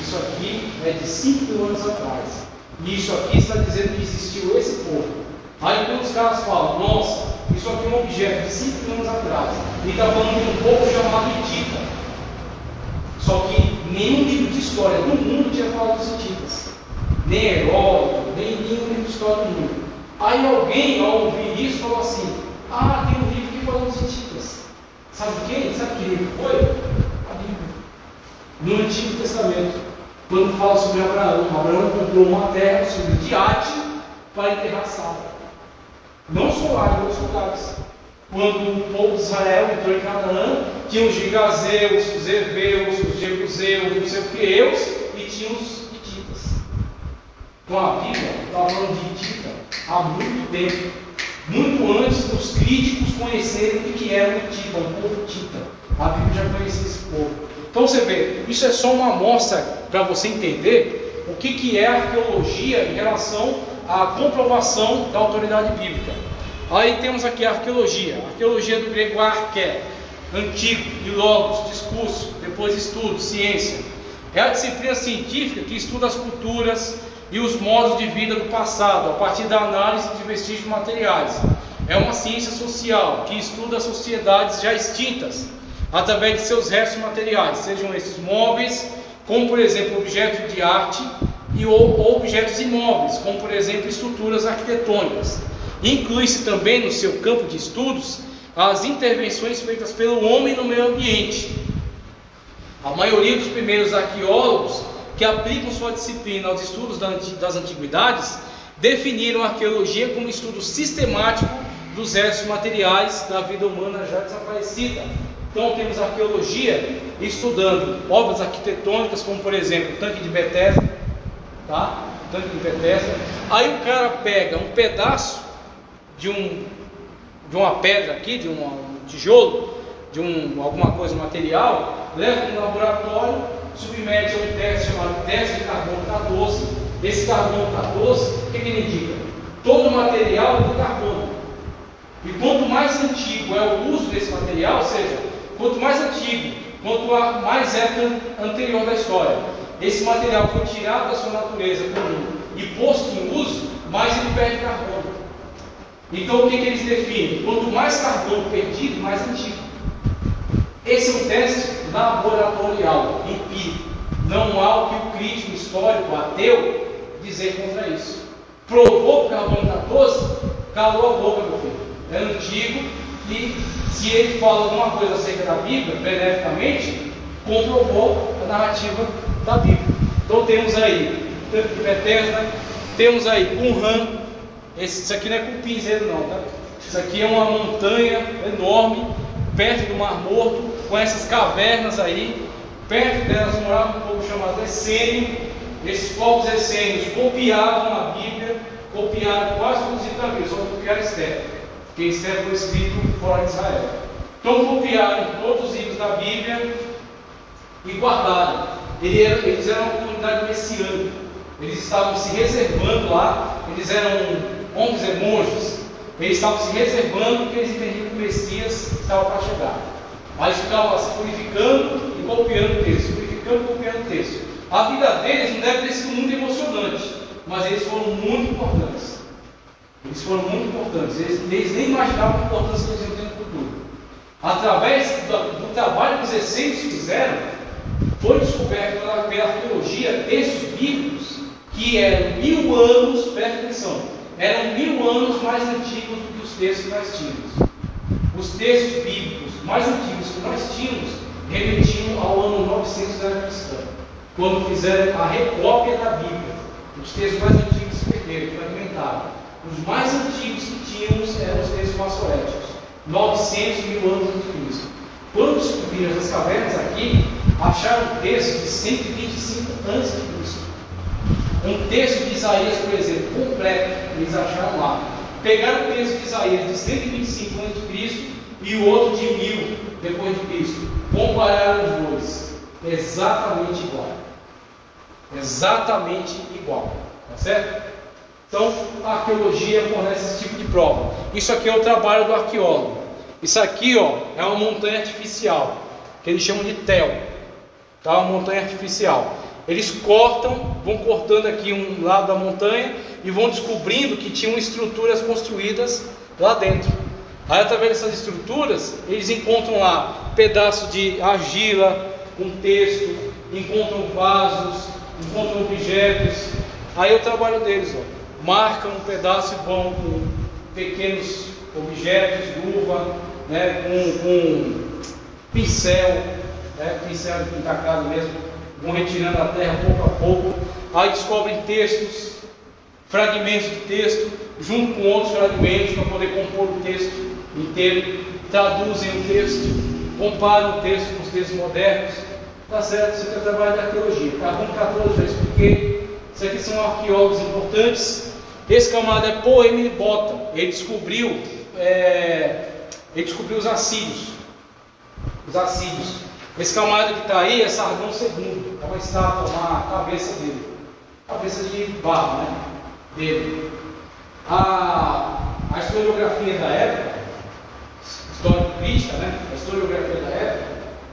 isso aqui é de 5.000 anos atrás, e isso aqui está dizendo que existiu esse povo. Aí quando os caras falam, nossa, isso aqui é um objeto de 5.000 anos atrás, e está falando de um povo chamado Hitita. Só que nenhum livro de história do mundo tinha falado dos Hititas, nem Heródoto, nem nenhum livro de história do mundo. Aí alguém, ao ouvir isso, falou assim, tem um livro que fala dos Hititas. Sabe quem? Sabe que livro foi? A Bíblia. No Antigo Testamento, quando fala sobre Abraão, Abraão comprou uma terra sobre Iate para enterrar Sara. Não só lá, em outros lugares. Quando o povo de Israel entrou em Canaã, tinha os gigazeus, os heveus, os jebuseus, não sei o que, eus, e tinha os hititas. Então a Bíblia está falando de hitita há muito tempo, muito antes dos críticos conhecerem o que era o hitita, o povo hitita. A Bíblia já conhecia esse povo. Então você vê, isso é só uma amostra para você entender o que é a arqueologia em relação à comprovação da autoridade bíblica. Aí temos aqui a arqueologia do grego arché, antigo, e logos, discurso, depois estudo, ciência. É a disciplina científica que estuda as culturas e os modos de vida do passado, a partir da análise de vestígios materiais. É uma ciência social que estuda as sociedades já extintas, através de seus restos materiais, sejam esses móveis, como por exemplo objetos de arte, ou objetos imóveis, como por exemplo estruturas arquitetônicas. Inclui-se também no seu campo de estudos as intervenções feitas pelo homem no meio ambiente. A maioria dos primeiros arqueólogos que aplicam sua disciplina aos estudos das antiguidades definiram a arqueologia como estudo sistemático dos restos materiais da vida humana já desaparecida. Então temos a arqueologia estudando obras arquitetônicas, como por exemplo o tanque de Betesda, tá? O tanque de Betesda. Aí o cara pega um pedaço de uma pedra aqui, de um tijolo, alguma coisa material, leva para um laboratório, submete a um teste chamado teste de carbono 14. Esse carbono 14, o que ele indica? Todo material é de carbono. E quanto mais antigo é o uso desse material, ou seja, quanto mais antigo, quanto a mais época anterior da história, esse material foi tirado da sua natureza comum e posto em uso, mais ele perde carbono. Então o que eles definem? Quanto mais carbono perdido, mais antigo. Esse é um teste laboratorial, empírico. Não há o que o crítico histórico ateu dizer contra isso. Provou o carbono 14, calou a boca, meu filho. É antigo e se ele fala alguma coisa acerca da Bíblia, beneficamente, comprovou a narrativa da Bíblia. Então temos aí tanque de Betesda, temos aí Qumran. Isso aqui não é cupinzeiro não, tá? Isso aqui é uma montanha enorme, perto do Mar Morto, com essas cavernas aí. Perto delas morava um povo chamado Essênio. Esses povos essênios copiavam a Bíblia, copiaram quase todos os livros da Bíblia, só copiaram Esther, porque Esther foi escrito fora de Israel. Então copiaram todos os livros da Bíblia e guardaram. Eles eram uma comunidade messiânica. Eles estavam se reservando lá. Eles eram, vamos dizer, monges. Eles estavam se reservando porque eles entendiam que o Messias estava para chegar. Mas ficavam se purificando e copiando o texto, purificando e copiando o texto. A vida deles não deve ter sido muito emocionante, mas eles foram muito importantes. Eles foram muito importantes. Eles nem imaginavam a importância que eles iam ter no futuro. Através do trabalho que os essênios fizeram, foi descoberto pela arqueologia textos bíblicos que eram 1000 anos, presta atenção, eram 1000 anos mais antigos do que os textos que nós tínhamos. Os textos bíblicos mais antigos que nós tínhamos remetiam ao ano 900 da era cristã, quando fizeram a recópia da Bíblia. Os textos mais antigos se perderam, fragmentaram. Os mais antigos que tínhamos eram os textos maçoréticos, 900 mil anos antes de Cristo. Quando descobriram essas cavernas aqui, acharam um texto de 125 antes de Cristo. Um texto de Isaías, por exemplo, completo, eles acharam lá. Pegaram o texto de Isaías de 125 antes de Cristo e o outro de 1000 depois de Cristo. Compararam os dois. Exatamente igual. Exatamente igual. Tá certo? Então, a arqueologia fornece esse tipo de prova. Isso aqui é o trabalho do arqueólogo. Isso aqui, ó, é uma montanha artificial, que eles chamam de Tel. Tá? Uma montanha artificial. Eles vão cortando aqui um lado da montanha e vão descobrindo que tinham estruturas construídas lá dentro. Aí, através dessas estruturas, eles encontram lá pedaços de argila, um texto, encontram vasos, encontram objetos. Aí é o trabalho deles, ó. Marcam um pedaço e vão com pequenos objetos, luva, né, com pincel, né, pincel encacado mesmo, vão retirando a terra pouco a pouco. Aí descobrem textos, fragmentos de texto, junto com outros fragmentos para poder compor o texto inteiro. Traduzem o texto, comparam o texto com os textos modernos. Tá certo? Isso aqui é o trabalho da arqueologia. Tá? Vamos ficar todas vezes, porque isso aqui são arqueólogos importantes. Esse camarada é Poemini Bota. Ele descobriu os assírios. Os assírios. Esse camarada que está aí é Sargão II. É uma estátua, uma cabeça dele. Cabeça de barro, né? Dele. A historiografia da época, história crítica, né? A historiografia da época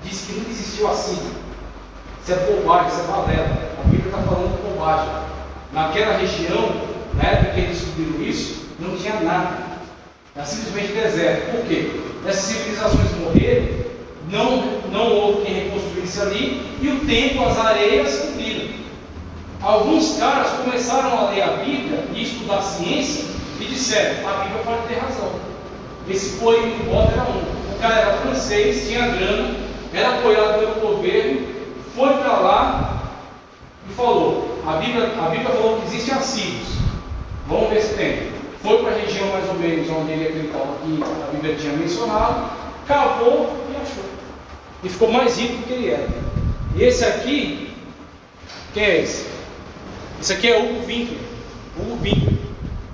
diz que nunca existiu assírio. Isso é bobagem, isso é balela. A Bíblia está falando de bobagem. Naquela região, na época que eles descobriram isso, não tinha nada. Era simplesmente deserto. Por quê? Essas civilizações morreram, não houve quem reconstruísse ali, e o tempo, as areias cobriram. Alguns caras começaram a ler a Bíblia e estudar ciência e disseram: a Bíblia pode ter razão. Esse Poemini Bota era um. O cara era francês, tinha grana, era apoiado pelo governo, foi para lá e falou: a Bíblia falou que existem assírios, vamos ver se tem. Foi para a região mais ou menos onde ele acreditava que a Bíblia tinha mencionado, cavou e achou. E ficou mais rico do que ele era. E esse aqui, quem é esse? Esse aqui é Hugo Winkler. Hugo Winkler,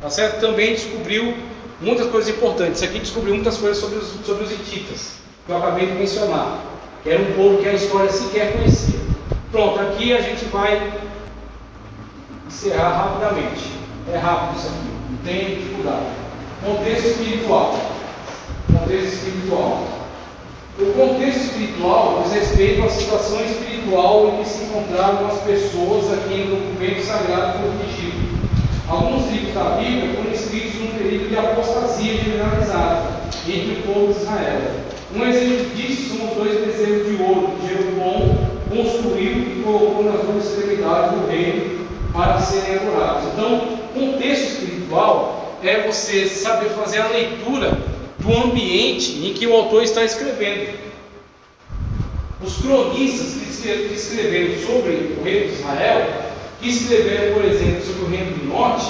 tá certo? Também descobriu muitas coisas importantes. Esse aqui descobriu muitas coisas sobre os hititas, que eu acabei de mencionar, que era um povo que a história sequer conhecia. Pronto, aqui a gente vai encerrar rapidamente. É rápido isso aqui, não tem dificuldade. Contexto espiritual. Contexto espiritual. O contexto espiritual diz respeito à situação espiritual em que se encontravam as pessoas a quem o documento sagrado foi dirigido. Alguns livros da Bíblia foram escritos num período de apostasia generalizada entre o povo de Israel. Um exemplo disso são os 2 bezerros de ouro que Jeroboão construiu e colocou nas 2 extremidades do reino para serem adorados. Então, contexto espiritual é você saber fazer a leitura do ambiente em que o autor está escrevendo. Os cronistas que escreveram sobre o reino de Israel, que escreveram, por exemplo, sobre o Reino do Norte,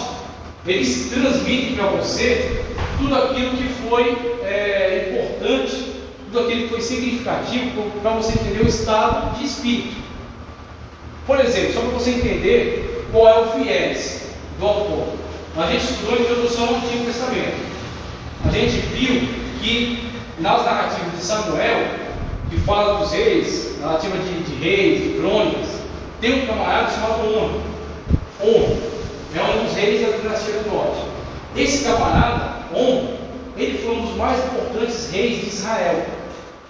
eles transmitem para você tudo aquilo que foi importante, tudo aquilo que foi significativo para você entender o estado de espírito. Por exemplo, só para você entender qual é o viés do autor. A gente estudou a introdução ao Antigo Testamento. A gente viu que nas narrativas de Samuel, que fala dos reis, narrativa de reis, de crônicas, tem um camarada chamado On é um dos reis da dinastia do norte. Esse camarada, On, ele foi um dos mais importantes reis de Israel.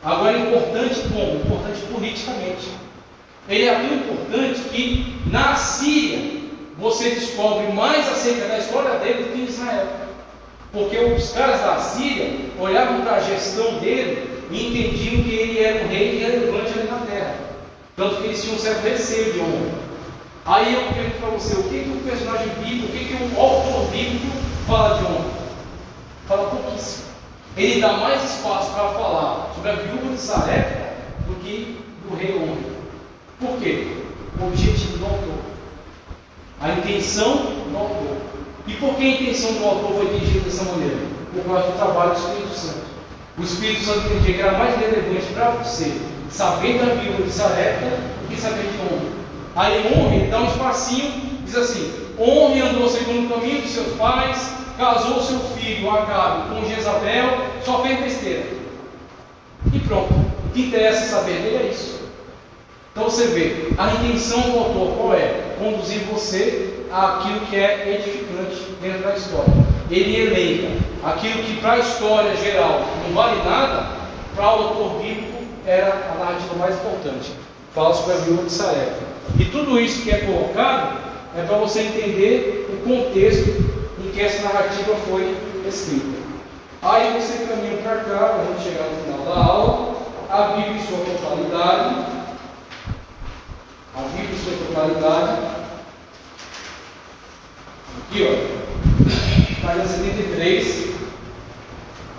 Agora, importante como? Importante politicamente. Ele é tão importante que na Síria você descobre mais acerca da história dele do que em Israel. Porque os caras da Síria olhavam para a gestão dele e entendiam que ele era um rei relevante ali na terra. Tanto que eles tinham um certo receio de On. Aí eu pergunto para você, o que o personagem bíblico, o que o autor bíblico fala de On? Fala pouquíssimo. Ele dá mais espaço para falar sobre a viúva de Sarepta do que do rei On. Por quê? O objetivo do autor. A intenção do autor. E por que a intenção do autor foi dirigida dessa maneira? Por causa do trabalho do Espírito Santo. O Espírito Santo entendia que era mais relevante para você saber da viúva de Sarepta do que saber de On. Aí On, ele dá um espacinho, diz assim: On andou segundo o caminho de seus pais, casou seu filho Acabe com Jezabel, só fez besteira. E pronto. O que interessa saber dele é isso. Então você vê, a intenção do autor qual é? Conduzir você àquilo que é edificante dentro da história. Ele elenca aquilo que para a história geral não vale nada, para o autor bíblico era a narrativa mais importante. Fala sobre a viúva de Sarepta. E tudo isso que é colocado é para você entender o contexto em que essa narrativa foi escrita. Aí você caminha para cá, para a gente chegar no final da aula, a Bíblia em sua totalidade. A Bíblia em sua totalidade. Aqui, ó, página 73.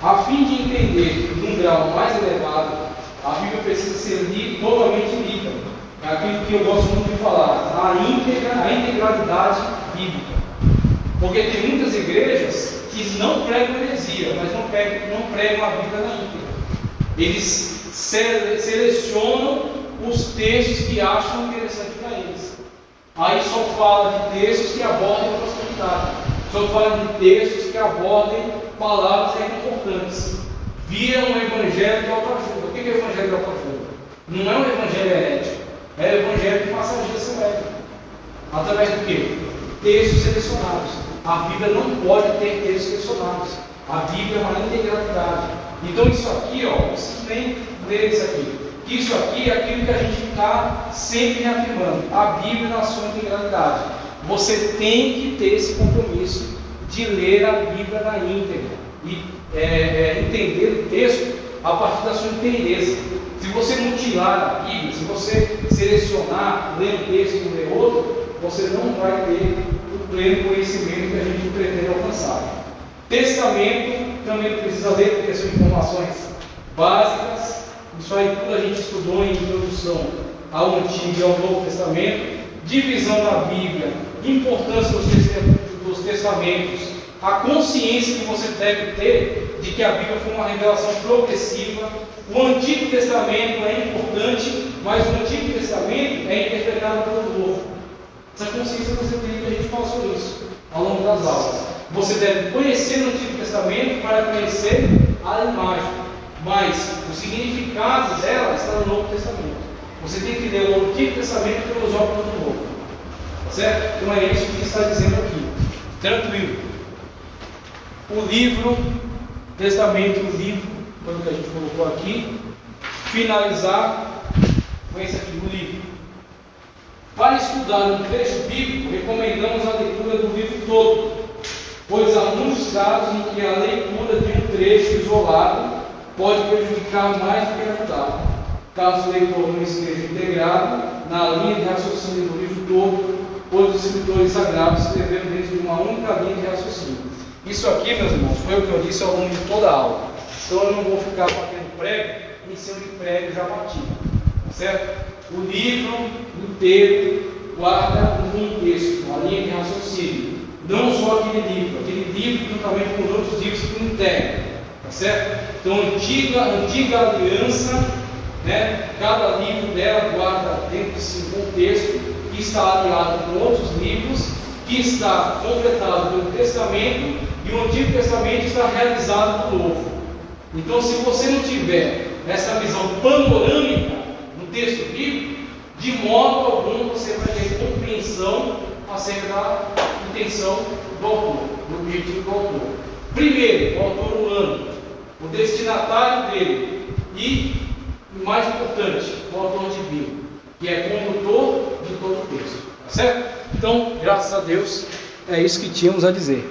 A fim de entender num grau mais elevado, a Bíblia precisa ser totalmente lida. É aquilo que eu gosto muito de falar, a integralidade bíblica. Porque tem muitas igrejas que não pregam heresia, mas não pregam a Bíblia na íntegra. Eles selecionam os textos que acham interessante para eles. Aí só fala de textos que abordem a prosperidade, só fala de textos que abordem palavras importantes. Vira um evangelho de autoajuda. O que é o evangelho de autoajuda? Não é um evangelho herético, é o evangelho de passageiro celeste. Através do quê? Textos selecionados. A Bíblia não pode ter textos selecionados. A Bíblia é uma integralidade. Então isso aqui, ó, não preciso nem ler isso aqui. Isso aqui é aquilo que a gente está sempre reafirmando. A Bíblia na sua integralidade. Você tem que ter esse compromisso de ler a Bíblia na íntegra e entender o texto a partir da sua inteireza. Se você mutilar a Bíblia, se você selecionar, ler um texto e ler outro, você não vai ter o pleno conhecimento que a gente pretende alcançar. Testamento também precisa ler, porque são informações básicas. Isso aí tudo a gente estudou em introdução ao Antigo e ao Novo Testamento. Divisão da Bíblia, importância dos testamentos, a consciência que você deve ter de que a Bíblia foi uma revelação progressiva. O Antigo Testamento é importante, mas o Antigo Testamento é interpretado pelo Novo. Essa consciência você tem, que a gente fala sobre isso ao longo das aulas. Você deve conhecer o Antigo Testamento para conhecer a imagem, mas o significado dela está no Novo Testamento. Você tem que ler o Antigo Testamento pelos óculos do Novo. Certo? Então é isso que está dizendo aqui. Tranquilo. O livro, testamento, o livro, quando a gente colocou aqui, finalizar com esse aqui, o livro. Para estudar um trecho bíblico, recomendamos a leitura do livro todo, pois há muitos casos em que a leitura de um trecho isolado pode prejudicar mais do que ajudar, caso o leitor não esteja integrado na linha de raciocínio do livro todo, pois os escritores sagrados escreveram dentro de uma única linha de raciocínio. Isso aqui, meus irmãos, foi o que eu disse ao longo de toda a aula. Então eu não vou ficar batendo prego em cima de prego já batido. Certo? O livro inteiro guarda um contexto, uma linha de raciocínio. Não só aquele livro juntamente com os outros livros que integram, tá certo? Então, antiga aliança, né? Cada livro dela guarda dentro de si um contexto que está aliado com outros livros, que está completado pelo Testamento, e o Antigo Testamento está realizado no Novo. Então, se você não tiver essa visão panorâmica no texto bíblico, de modo algum você vai ter compreensão acerca da intenção do autor, do objetivo do autor. Primeiro, o autor humano, o destinatário dele, e, o mais importante, o autor divino, que é condutor de todo o texto. Tá certo? Então, graças a Deus, é isso que tínhamos a dizer.